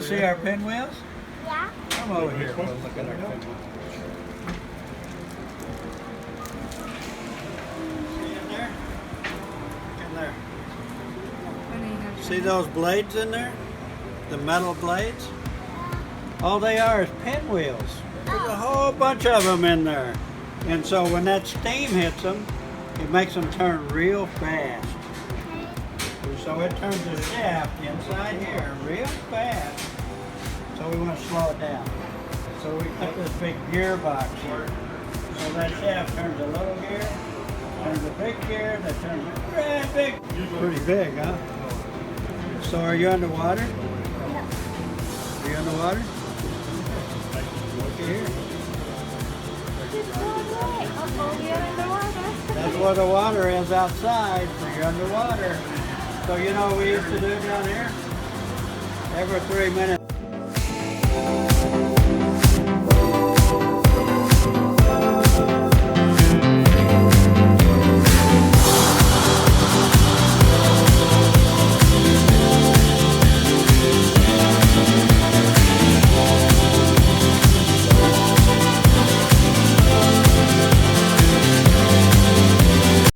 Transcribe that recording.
to see our pinwheels? Yeah. Come over here. We'll look at our pinwheels. See in there? In there. See those blades in there? The metal blades? All they are is pinwheels. There's a whole bunch of them in there. And so when that steam hits them, it makes them turn real fast. So it turns the shaft inside here real fast. So we want to slow it down. So we put this big gearbox here. So that shaft turns a little gear, turns a big gear, that turns a great big. Pretty big, huh? So are you underwater? Are you underwater? Look here. That's where the water is outside, so you're underwater. So you know what we used to do down here? Every 3 minutes.